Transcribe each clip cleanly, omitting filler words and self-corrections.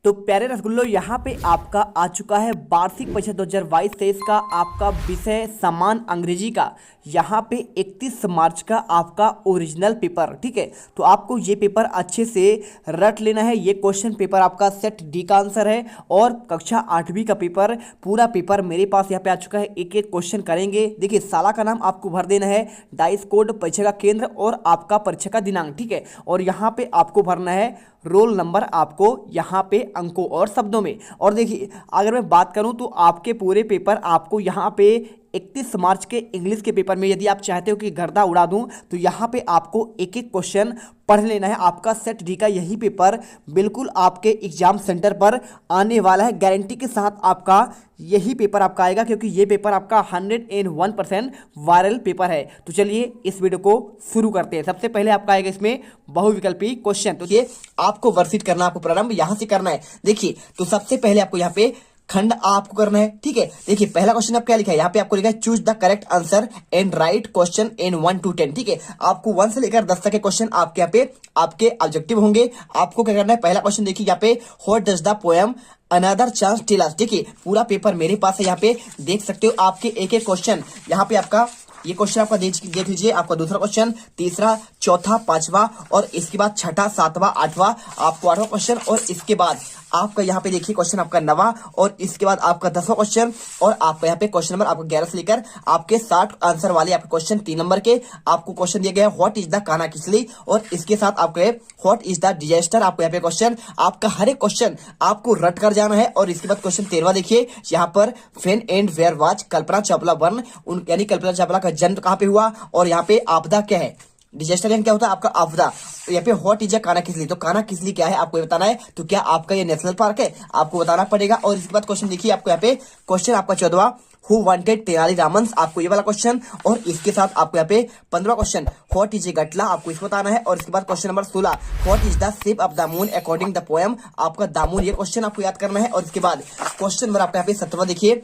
तो प्यारे रसगुल्लो, यहाँ पे आपका आ चुका है वार्षिक परीक्षा 2022-23 का आपका विषय समान अंग्रेजी का। यहाँ पे 31 मार्च का आपका ओरिजिनल पेपर, ठीक है। तो आपको ये पेपर अच्छे से रट लेना है। ये क्वेश्चन पेपर आपका सेट डी का आंसर है और कक्षा 8वीं का पेपर, पूरा पेपर मेरे पास यहाँ पे आ चुका है। एक एक क्वेश्चन करेंगे। देखिए, साला का नाम आपको भर देना है, डाइस कोड, परीक्षा का केंद्र और आपका परीक्षा का दिनांक, ठीक है। और यहाँ पे आपको भरना है रोल नंबर, आपको यहाँ पे अंकों और शब्दों में। और देखिए, अगर मैं बात करूँ तो आपके पूरे पेपर आपको यहाँ पे 31 मार्च के इंग्लिश के पेपर में, यदि आप चाहते हो कि गर्दा उड़ा दूं, तो यहाँ पे आपको एक एक क्वेश्चन पढ़ लेना है। आपका सेट डी का यही पेपर बिल्कुल आपके एग्जाम सेंटर पर आने वाला है। गारंटी के साथ आपका यही पेपर आपका आएगा, क्योंकि ये पेपर आपका 101% वायरल पेपर है। तो चलिए इस वीडियो को शुरू करते हैं। सबसे पहले आपका आएगा इसमें बहुविकल्पी क्वेश्चन। तो ये आपको वर्कशीट करना, आपको प्रारंभ यहां से करना है। देखिए, तो सबसे पहले आपको यहाँ पे खंड आपको करना है, ठीक है। देखिए, पहला क्वेश्चन आप क्या लिखा है, यहाँ पे आपको लिखा है choose the correct answer and right question in 1 to 10, ठीक है। आपको 1 से लेकर 10 तक के क्वेश्चन आपके यहाँ पे आपके ऑब्जेक्टिव होंगे। आपको क्या करना है, पहला क्वेश्चन देखिए यहाँ पे, what does the poem another chance tell us. देखिए, पूरा पेपर मेरे पास है, यहाँ पे देख सकते हो। आपके एक एक क्वेश्चन यहाँ पे आपका ये क्वेश्चन आपका देख लीजिए, आपका दूसरा क्वेश्चन, तीसरा, चौथा, पांचवा और इसके बाद छठा, सातवां, आठवां, आपको 8वां क्वेश्चन और इसके बाद आपका यहाँ पे देखिए क्वेश्चन आपका 9वां और इसके बाद आपका 10वां क्वेश्चन और आपका यहाँ पे क्वेश्चन नंबर आपका 11 से लेकर आपके 60 आंसर वाले आपके क्वेश्चन 3 नंबर के आपको क्वेश्चन दिया गया है, व्हाट इज द काना किसली, और इसके साथ आपके व्हाट इज द डिजास्टर। आपको यहाँ पे क्वेश्चन, आपका हर एक क्वेश्चन आपको रट कर जाना है। और इसके बाद क्वेश्चन 13वां देखिए, यहाँ पर when and where was Kalpana Chawla born, यानी कल्पना चावला का जन्म कहाँ पे हुआ, और यहाँ पे आपदा क्या है, डिजास्टर यानी क्या होता है आपका आपदा। यहाँ पे व्हाट इज अ काना किसली, तो काना किसली क्या है आपको बताना है। तो क्या आपका ये नेशनल पार्क है, आपको बताना पड़ेगा। और इसके बाद क्वेश्चन देखिए, आपको यहाँ पे क्वेश्चन आपका 14वां, हु वांटेड तेनाली रामन, आपको ये वाला क्वेश्चन। और इसके साथ आपको यहाँ पे 15वां क्वेश्चन, व्हाट इज ए गटला, आपको इसको बताना है। और इसके बाद question number 16, what is the shape of the moon according the poem, आपका दामून, ये क्वेश्चन आपको याद करना है। और इसके बाद क्वेश्चन नंबर आपका यहाँ पे 17वां देखिए,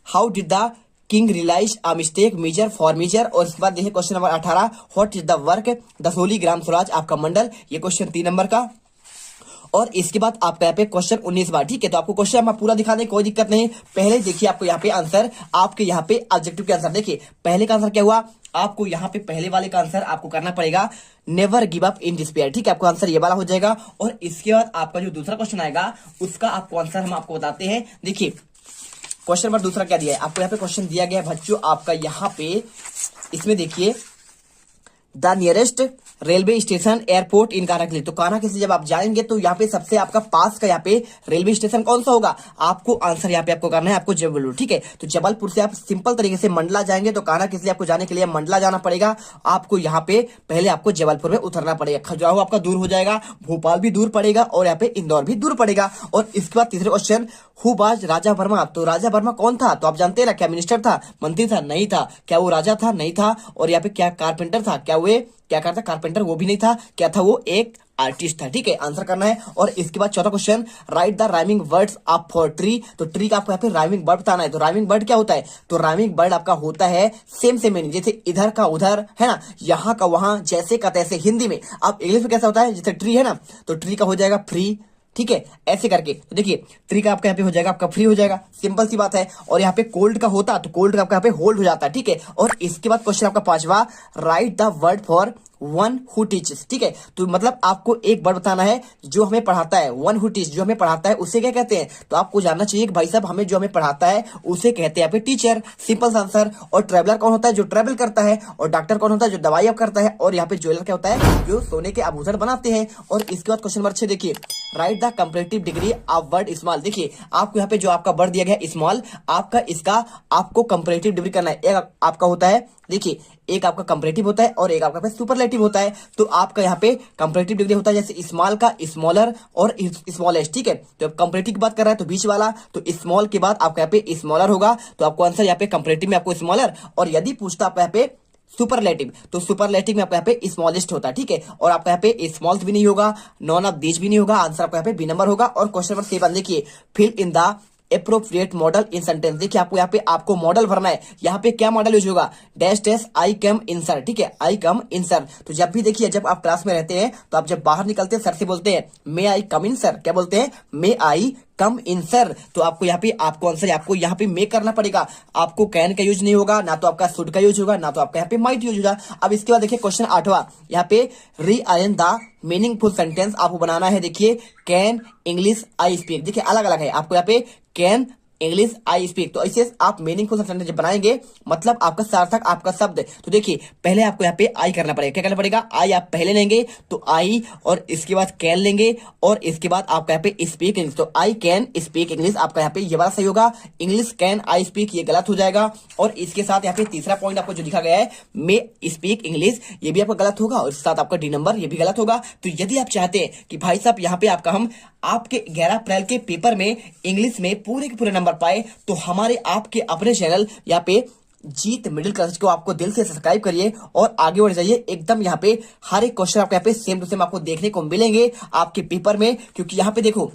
how did the king realise a mistake major for major. और इसके बाद देखिए question number 18, what is the work Dasholi Gram Swaraj, आपका मंडल, ये क्वेश्चन 3 नंबर का। और इसके बाद आपका यहाँ पे क्वेश्चन 19वां, ठीक है। तो आपको क्वेश्चन हम पूरा दिखाने कोई दिक्कत नहीं। पहले देखिए आपको यहाँ पे आंसर, आपके यहाँ पे ऑब्जेक्टिव के आंसर देखिए। पहले का आंसर क्या हुआ, आपको यहाँ पे पहले वाले का आंसर आपको करना पड़ेगा never give up in despair, ठीक है। आपको आंसर ये वाला हो जाएगा। और इसके बाद आपका जो दूसरा क्वेश्चन आएगा उसका आपको आंसर हम आपको बताते हैं। देखिए, क्वेश्चन नंबर दूसरा क्या दिया है आपको, यहाँ पे क्वेश्चन दिया गया है बच्चों आपका यहाँ पे, इसमें देखिए, the nearest railway station airport in Kanakili. तो कानाकिली जब आप जाएंगे तो यहाँ पे सबसे आपका पास का यहाँ पे रेलवे स्टेशन कौन सा होगा, आपको आंसर यहाँ पे आपको करना है, आपको जबलपुर, ठीक है। तो जबलपुर से आप सिंपल तरीके से मंडला जाएंगे, तो कानाकिली आपको जाने के लिए मंडला जाना पड़ेगा। आपको यहाँ पे पहले आपको जबलपुर में उतरना पड़ेगा। खजुराहो आपका दूर हो जाएगा, भोपाल भी दूर पड़ेगा और यहाँ पे इंदौर भी दूर पड़ेगा। और इसके बाद तीसरे क्वेश्चन, हु वाज राजा वर्मा, तो राजा वर्मा कौन था, तो आप जानते हैं ना, क्या मिनिस्टर था, मंत्री था, नहीं था, क्या वो राजा था, नहीं था। और यहाँ पे क्या कारपेंटर था, क्या वो क्या करता कारपेंटर, वो भी नहीं था, क्या था वो एक आर्टिस्ट था, ठीक है। आंसर करना है। और इसके बाद चौथा question, right the rhyming words of for tree, तो ट्री का आपको यहाँ पे राइमिंग वर्ड बताना है। तो राइमिंग वर्ड क्या होता है, तो राइमिंग वर्ड आपका होता है सेम सेम मीनिंग, जैसे इधर का उधर है ना, यहाँ का वहां, जैसे का तैसे। हिंदी में आप इंग्लिश में कैसा होता है, जैसे ट्री है ना, तो ट्री का हो जाएगा फ्री, ठीक है, ऐसे करके। तो देखिए, ट्री का आपका यहाँ पे हो जाएगा आपका फ्री हो जाएगा, सिंपल सी बात है। और यहाँ पे कोल्ड का होता तो कोल्ड का आपका यहाँ पे होल्ड हो जाता है, ठीक है। और इसके बाद क्वेश्चन आपका 5वां, write the word for one who teaches, ठीक है। तो मतलब आपको एक वर्ड बताना है जो हमें पढ़ाता है, वन हु टीच, जो हमें पढ़ाता है उसे क्या कहते हैं। तो आपको जानना चाहिए कि भाई साहब हमें जो हमें पढ़ाता है उसे कहते हैं यहाँ पे टीचर, सिंपल सा आंसर। और ट्रेवलर कौन होता है, जो ट्रेवल करता है। और डॉक्टर कौन होता है, जो दवाई अब करता है। और यहाँ पे ज्वेलर क्या होता है, जो सोने के आभूषण बनाते हैं। और इसके बाद क्वेश्चन नंबर 6 देखिए, right the comparative degree of word small. देखिए, आपको यहाँ पे जो आपका वर्ड दिया गया स्मॉल, आपका इसका आपको कंपैरेटिव डिग्री करना है। एक आपका होता है, देखिए, एक आपका कंपैरेटिव होता है और एक आपका सुपरलेटिव होता है। तो आपका यहाँ पे कंपैरेटिव डिग्री होता है जैसे स्मॉल का स्मॉलर और स्मॉलेस्ट, ठीक है। तो कंपैरेटिव की बात कर रहा है तो बीच वाला, तो स्मॉल के बाद आपका यहाँ पे स्मॉलर होगा। तो आपको आंसर यहाँ पे कंपैरेटिव में आपको स्मॉलर, और यदि पूछता आपका यहाँ पे सुपरलेटिव, तो सुपरलेटिव में आपका यहाँ पे स्मॉलेस्ट होता है, ठीक है। और आपका यहाँ पे स्मॉल भी नहीं होगा, नॉन ऑफ दिस भी नहीं होगा, आंसर आपका यहाँ पे बी नंबर होगा। और क्वेश्चन नंबर 7 देखिए, fill in the appropriate modal in sentence. देखिए आपको यहाँ पे आपको मॉडल भरना है। यहाँ पे क्या मॉडल यूज होगा, dash dash I come in sir, ठीक है, आई कम इन सर। तो जब भी देखिए जब आप क्लास में रहते हैं तो आप जब बाहर निकलते हैं सर से बोलते हैं मे आई कम इन सर, क्या बोलते हैं, मे आई कम इन सर। तो आपको यहाँ पे आपको आंसर आपको यहाँ पे मेक करना पड़ेगा। आपको कैन का यूज नहीं होगा, ना तो आपका शुड का यूज होगा, ना तो आपका यहाँ पे माइट यूज होगा। अब इसके बाद देखिए क्वेश्चन 8वां, यहाँ पे रीअरेंज द मीनिंगफुल सेंटेंस आपको बनाना है। देखिए कैन इंग्लिश आई स्पीक, देखिए अलग अलग है आपको यहाँ पे कैन इंग्लिश आई स्पीक। तो ऐसे आप मीनिंगफुल सेंटेंस जब बनाएंगे मतलब आपका सार्थक आपका शब्द। तो देखिए पहले आपको यहाँ पे आई करना पड़ेगा। क्या करना पड़ेगा, आई आप पहले लेंगे तो आई, और इसके बाद कैन लेंगे, और इसके बाद आपका यहाँ पे स्पीक इंग्लिश। तो आई कैन स्पीक इंग्लिश आपका यहाँ पे ये वाला सही होगा। इंग्लिश कैन आई स्पीक ये गलत हो जाएगा। और इसके साथ यहाँ पे तीसरा पॉइंट आपको जो लिखा गया है मे स्पीक इंग्लिश, ये भी आपका गलत होगा। और इसके साथ आपका डी नंबर ये भी गलत होगा। तो यदि आप चाहते हैं कि भाई साहब यहाँ पे आपका हम आपके 11 अप्रैल के पेपर में इंग्लिश में पूरे के पूरे नंबर पाए, तो हमारे आपके अपने चैनल यहाँ पे जीत मिडिल क्लास को आपको दिल से सब्सक्राइब करिए और आगे बढ़ जाइए। एकदम यहाँ पे हर एक क्वेश्चन आपको यहाँ पे सेम टू सेम आपको देखने को मिलेंगे आपके पेपर में। क्योंकि यहाँ पे देखो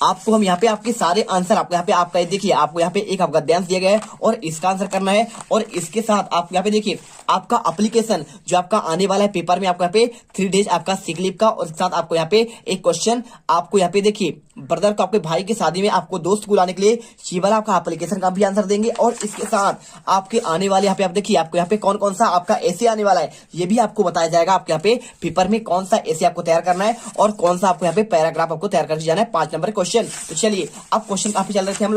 आपको हम यहाँ पे आपके सारे आंसर आपको यहाँ पे आपका देखिए आपको यहाँ पे एक आपका गद्यांश दिया गया है और इसका आंसर करना है। और इसके साथ आप यहाँ पे देखिए आपका एप्लीकेशन जो आपका आने वाला है पेपर में आपको यहाँ पे 3 डेज आपका सिक लीव का, और इसके साथ आपको यहाँ पे एक क्वेश्चन आपको यहाँ पे देखिए ब्रदर को आपके भाई की शादी में आपको दोस्त को बुलाने के लिए ये वाला आपका एप्लीकेशन का भी आंसर देंगे। और इसके साथ आपके आने वाले यहाँ पे आप देखिए आपको यहाँ पे कौन कौन सा आपका ऐसे आने वाला है ये भी आपको बताया जाएगा। आपके यहाँ पे पेपर में कौन सा ऐसे आपको तैयार करना है और कौन सा आपको यहाँ पे पैराग्राफ आपको तैयार करके जाना है 5 नंबर क्वेश्चन। तो चलिए अब क्वेश्चन काफी चल रहे थे हम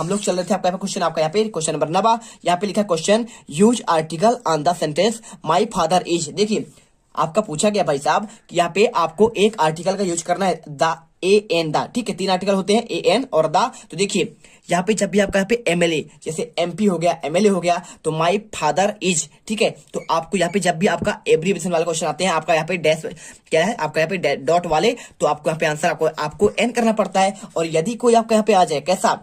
लोग चल रहे थे आपका क्वेश्चन आपका यहाँ पे क्वेश्चन नंबर 9 यहाँ पे लिखा question use article on the sentence my father is. देखिए आपका पूछा गया भाई साहब कि यहाँ पे आपको एक आर्टिकल का यूज करना है द ए एन द, ठीक है, 3 आर्टिकल होते हैं ए एन और द। तो देखिए यहाँ पे जब भी आपका यहाँ पे एमएलए जैसे एमपी हो गया एमएलए हो गया तो माई फादर इज, ठीक है। तो आपको यहाँ पे जब भी आपका एब्रीविएशन वाले क्वेश्चन आते हैं आपका यहाँ पे डैश क्या है आपका यहाँ पे डॉट वाले, तो आपको यहाँ पे आंसर आपको एन करना पड़ता है। और यदि कोई आपका यहाँ पे आ जाए कैसा,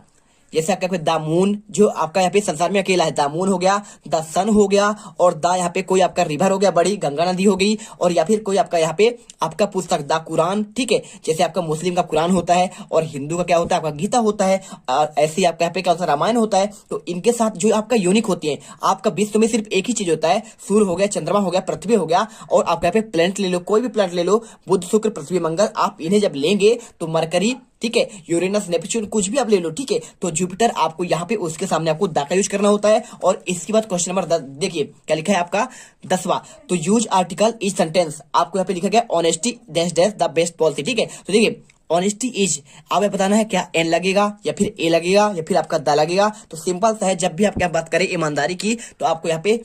जैसे आपका द मून जो आपका यहाँ पे संसार में अकेला है, द मून हो गया, द सन हो गया, और द यहाँ पे कोई आपका रिवर हो गया बड़ी गंगा नदी हो गई, और या फिर कोई आपका यहाँ पे आपका पुस्तक द कुरान, ठीक है, जैसे आपका मुस्लिम का कुरान होता है और हिंदू का क्या होता है आपका गीता होता है, और ऐसे आपका यहाँ पे क्या होता है रामायण होता है। तो इनके साथ जो आपका यूनिक होती है, आपका विश्व में सिर्फ एक ही चीज होता है, सूर्य हो गया, चंद्रमा हो गया, पृथ्वी हो गया, और आपका यहाँ पे प्लेनेट ले लो, कोई भी प्लेनेट ले लो, बुध शुक्र पृथ्वी मंगल, आप इन्हें जब लेंगे तो मरकरी, ठीक है, यूरेनस नेपच्यून कुछ भी आप ले लो, ठीक है। तो जुपिटर आपको यहाँ पे उसके सामने आपको दा का यूज करना होता है। और इसके बाद क्वेश्चन नंबर 10 देखिए क्या लिखा है आपका 10वां, तो यूज आर्टिकल इज सेंटेंस आपको यहाँ पे लिखा गया honesty dash dash the best policy, ठीक है। तो देखिए ऑनेस्टी इज आपको बताना है क्या एन लगेगा या फिर ए लगेगा या फिर आपका द लगेगा। तो सिंपल सा है, जब भी आप क्या बात करें ईमानदारी की तो आपको यहाँ पे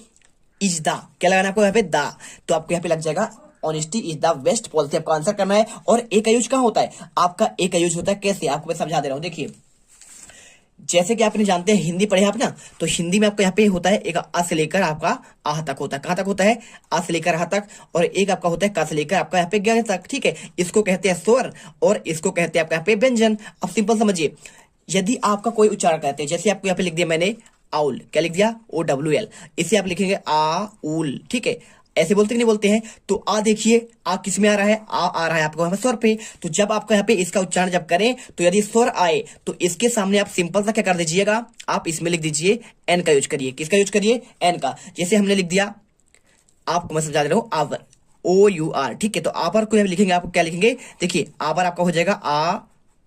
इज द क्या लगाना है आपको यहाँ पे द, तो आपको यहाँ पे लग जाएगा honesty is the best policy, आपका आंसर करना है। और ए का यूज कहाँ होता है, आपका ए का यूज होता है कैसे आपको मैं समझा दे रहा हूं। देखिए जैसे कि आपने जानते हैं हिंदी पढ़े आप ना, तो हिंदी में आपको यहाँ पे होता है एक अ से लेकर आपका आह तक होता है, कहाँ तक होता है आ से लेकर आह तक, और एक आपका होता है का से लेकर आपका यहाँ पे ग तक, ठीक है। इसको कहते हैं स्वर और इसको कहते हैं आपका यहाँ पे व्यंजन। अब सिंपल समझिए, यदि आपका कोई उच्चारण कहते हैं, जैसे आपको यहाँ पे लिख दिया मैंने आउल, क्या लिख दिया OWL, इसे आप लिखेंगे आउल, ठीक है। ऐसे बोलते कि नहीं बोलते हैं, तो आ देखिए आ किस में आ रहा है, आ रहा है आपको यहाँ स्वर पे। तो जब आपका यहाँ पे इसका उच्चारण जब करें तो यदि स्वर आए तो इसके सामने आप सिंपल सा क्या कर दीजिएगा, आप इसमें लिख दीजिए एन का यूज करिए। किसका यूज करिए, एन का। जैसे हमने लिख दिया, आपको मैं समझा दे रहा हूं, आवर OUR, ठीक है। तो आवर को लिखेंगे, आपको क्या लिखेंगे, देखिए आवर आपका हो जाएगा आ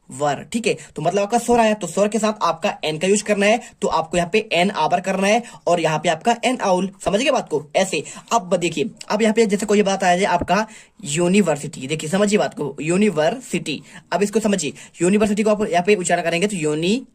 वर, ठीक है। तो मतलब आपका स्वर आया तो स्वर के साथ आपका एन का यूज करना है, तो आपको यहाँ पे एन आवर करना है और यहाँ पे आपका एन आउल, समझ गए बात को ऐसे। अब देखिए अब यहाँ पे जैसे कोई बात आ जाए आपका यूनिवर्सिटी, देखिए समझिए बात को, यूनिवर्सिटी। अब इसको समझिए, यूनिवर्सिटी को आप यहाँ पे उच्चारण करेंगे तो यूनिवर्सिटी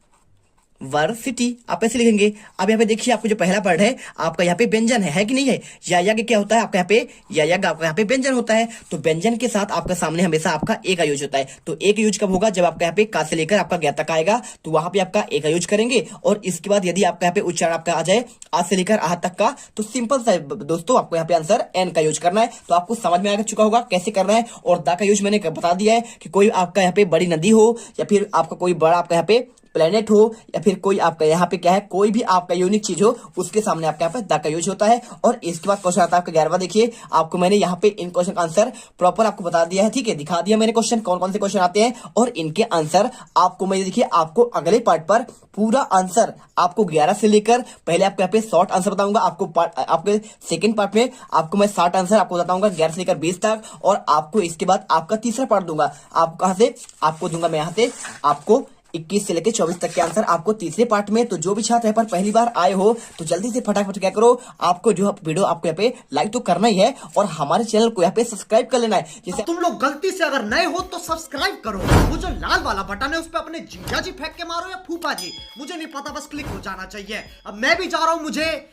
आप ऐसे लिखेंगे। अब यहाँ पे देखिए आपको जो पहला वर्ड है आपका यहाँ पे व्यंजन है कि नहीं है, या यज्ञ क्या होता है आपका यहाँ पे, या यज्ञ आपका यहाँ पे व्यंजन होता है। तो व्यंजन के साथ आपका सामने हमेशा आपका ए का यूज होता है। तो ए का यूज कब होगा, जब आपका यहाँ पे का से लेकर आपका ज्ञ तक आएगा तो वहां पे आपका ए का यूज करेंगे। और इसके बाद यदि आपका यहाँ पे उच्चारण आपका आ जाए आ से लेकर आह तक का, तो सिंपल सा दोस्तों आपको यहाँ पे आंसर एन का यूज करना है। तो आपको समझ में आ चुका होगा कैसे करना है। और दा का यूज मैंने बता दिया है कि कोई आपका यहाँ पे बड़ी नदी हो या फिर आपका कोई बड़ा आपका यहाँ पे प्लेनेट हो या फिर कोई आपका यहाँ पे क्या है, कोई भी आपका यूनिक चीज हो, उसके सामने आपके यहाँ पे द का यूज होता है। और इसके बाद क्वेश्चन आता है आपका 11वां। देखिए आपको मैंने यहाँ पे इन क्वेश्चन का आंसर प्रॉपर आपको बता दिया है, ठीक है, दिखा दिया मैंने क्वेश्चन कौन कौन से क्वेश्चन आते हैं और इनके आंसर आपको मैं देखिए आपको अगले पार्ट पर पूरा आंसर आपको 11 से लेकर पहले आपको यहाँ पे शॉर्ट आंसर बताऊंगा, आपके सेकंड पार्ट में आपको मैं 60 आंसर आपको बताऊंगा 11 से लेकर 20 तक, और आपको इसके बाद आपका तीसरा पार्ट दूंगा। आप कहां से आपको दूंगा मैं यहाँ से आपको 21 से लेकर 24 तक के आंसर आपको तीसरे पार्ट में। तो जो भी छात्र यहाँ पर पहली बार आए हो तो जल्दी से फटाफट क्या करो, आपको जो वीडियो आपको यहाँ पे लाइक तो करना ही है और हमारे चैनल को यहाँ पे सब्सक्राइब कर लेना है। जैसे तुम लोग गलती से अगर नए हो तो सब्सक्राइब करो, वो जो लाल वाला बटन है उस पर अपने जीजा जी फेंक के मारो या फूफा जी, मुझे नहीं पता, बस क्लिक हो जाना चाहिए। अब मैं भी जा रहा हूं, मुझे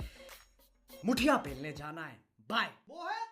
मुठिया पेलने जाना है। बाय। वो है